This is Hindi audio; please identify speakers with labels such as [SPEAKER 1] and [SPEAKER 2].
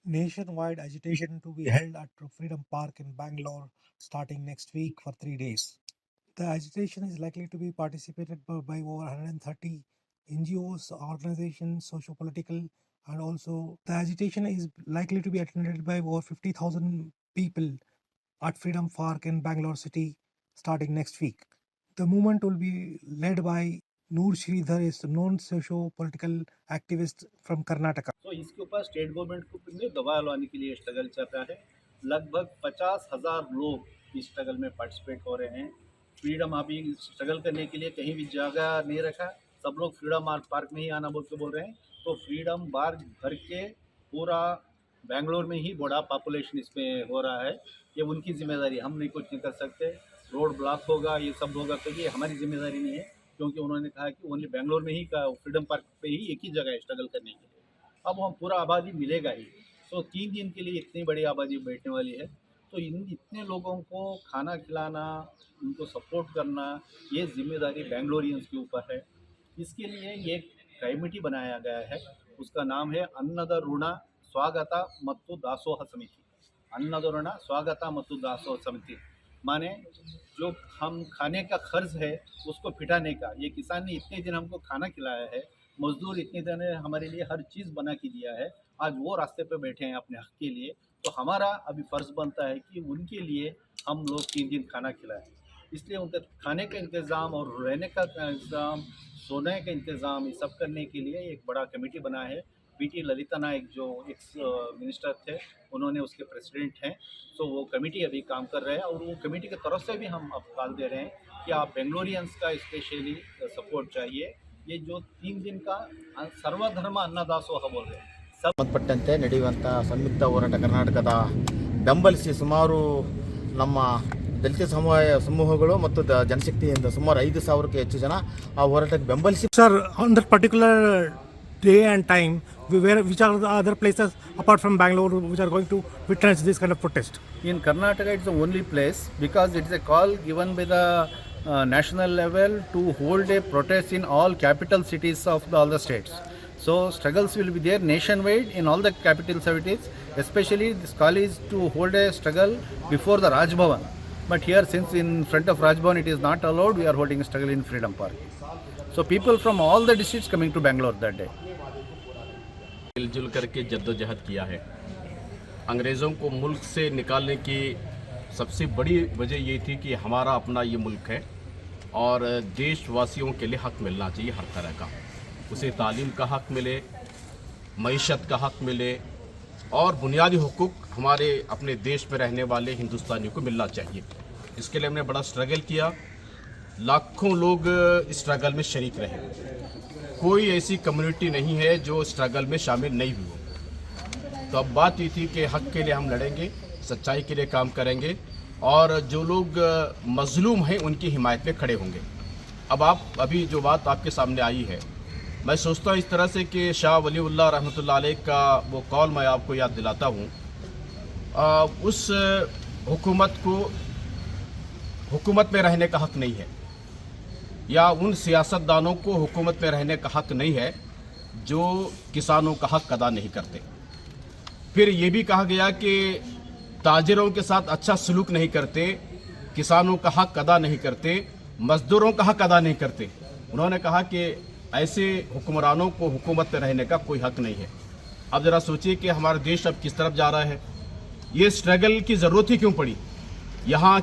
[SPEAKER 1] Nationwide agitation to be held at Freedom Park in Bangalore starting next week for 3 days. The agitation is likely to be participated by over 130 NGOs, organizations, socio-political, and also the agitation is likely to be attended by over 50,000 people at Freedom Park in Bangalore city starting next week. The movement will be led by Noor Sridhar, is a known socio-political activist from Karnataka.
[SPEAKER 2] तो इसके ऊपर स्टेट गवर्नमेंट को में दबाव लाने के लिए स्ट्रगल चल रहा है। लगभग 50,000 लोग इस स्ट्रगल में पार्टिसिपेट हो रहे हैं। फ्रीडम अभी स्ट्रगल करने के लिए कहीं भी जगह नहीं रखा, सब लोग फ्रीडम पार्क में ही आना बोल रहे हैं। तो फ्रीडम पार्क भर के पूरा बेंगलोर में ही बड़ा पॉपुलेशन इसमें हो रहा है। ये उनकी जिम्मेदारी, हम नहीं कुछ नहीं कर सकते। रोड ब्लॉक होगा, ये सब होगा, तो ये हमारी जिम्मेदारी नहीं है, क्योंकि उन्होंने कहा कि ओनली बेंगलोर में ही फ्रीडम पार्क पे ही एक ही जगह है स्ट्रगल करने के लिए। अब हम पूरा आबादी मिलेगा ही, तो 3 दिन के लिए इतनी बड़ी आबादी बैठने वाली है। तो इतने लोगों को खाना खिलाना, उनको सपोर्ट करना, ये जिम्मेदारी बेंगलोरियंस के ऊपर है। इसके लिए ये कमेटी बनाया गया है, उसका नाम है अन्नद ऋण स्वागत ಮತ್ತು ದಾಸೋಹ समिति। अन्नद ऋण स्वागत ಮತ್ತು ದಾಸೋಹ समिति माने जो हम खाने का खर्च है उसको फिटाने का। ये किसान ने इतने दिन हमको खाना खिलाया है, मजदूर इतने दिन हमारे लिए हर चीज़ बना के दिया है, आज वो रास्ते पे बैठे हैं अपने हक के लिए। तो हमारा अभी फ़र्ज़ बनता है कि उनके लिए हम लोग 3 दिन खाना खिलाएं। इसलिए उनके खाने का इंतज़ाम और रहने का इंतज़ाम, सोने का इंतज़ाम, ये सब करने के लिए एक बड़ा कमेटी बना है। पीटी ललिता नायक जो एक्स मिनिस्टर थे, उन्होंने उसके प्रेसिडेंट हैं। तो वो कमेटी अभी काम कर रहे हैं, और वो कमेटी की तरफ से भी हम अब कॉल दे रहे हैं कि आप बेंगलोरियंस का स्पेशली सपोर्ट चाहिए। ये जो 3 दिन का सर्वधर्म अन्नदासोह बोल रहे हैं
[SPEAKER 3] ಸಂಬಂಧಪಟ್ಟಂತೆ ನಡೆಯುವಂಥ ಸಂಯುಕ್ತ ಹೋರಾಟ ಕರ್ನಾಟಕದ ಬೆಂಬಲಿಸಿ ಸುಮಾರು ನಮ್ಮ ದಲಿತ ಸಮೂಹಗಳು ಮತ್ತು ಜನಶಕ್ತಿಯಿಂದ ಸುಮಾರು 5,000ಕ್ಕೂ ಹೆಚ್ಚು ಜನ ಆ ಹೋರಾಟಕ್ಕೆ ಬೆಂಬಲಿಸಿ.
[SPEAKER 1] Sir, on that particular day and time, which are the other places apart from Bangalore which are going to witness this kind of protest?
[SPEAKER 2] In Karnataka, it's the only place, because it is a call given by the national level to hold a protest in all capital cities of all the states. So struggles will be there nationwide in all the capital cities. Especially this call is to hold a struggle before the Raj Bhavan. But here, since in front of Raj Bhavan it is not allowed, we are holding a struggle in Freedom Park. So people from all the districts coming to Bangalore that day.
[SPEAKER 4] मिलजुल करके जद्दोजहद किया है। अंग्रेज़ों को मुल्क से निकालने की सबसे बड़ी वजह ये थी कि हमारा अपना ये मुल्क है और देशवासियों के लिए हक मिलना चाहिए हर तरह का। उसे तालीम का हक मिले, मईशत का हक मिले, और बुनियादी हुकूक हमारे अपने देश में रहने वाले हिंदुस्तानियों को मिलना चाहिए। इसके लिए हमने बड़ा स्ट्रगल किया। लाखों लोग इस स्ट्रगल में शरीक रहे। कोई ऐसी कम्युनिटी नहीं है जो स्ट्रगल में शामिल नहीं हुई हो। तो अब बात ये थी कि हक के लिए हम लड़ेंगे, सच्चाई के लिए काम करेंगे, और जो लोग मजलूम हैं उनकी हिमायत में खड़े होंगे। अब अभी जो बात आपके सामने आई है, मैं सोचता हूँ इस तरह से कि शाह वलीउल्लाह रहमतुल्लाह अलैह का वो कौल मैं आपको याद दिलाता हूँ। उस हुकूमत को हुकूमत में रहने का हक नहीं है, या उन सियासतदानों को हुकूमत में रहने का हक नहीं है जो किसानों का हक अदा नहीं करते। फिर ये भी कहा गया कि ताजिरों के साथ अच्छा सलूक नहीं करते, किसानों का हक अदा नहीं करते, मज़दूरों का हक अदा नहीं करते। उन्होंने कहा कि ऐसे हुक्मरानों को हुकूमत में रहने का कोई हक नहीं है। अब ज़रा सोचिए कि हमारा देश अब किस तरफ जा रहा है। ये स्ट्रगल की ज़रूरत ही क्यों पड़ी। यहाँ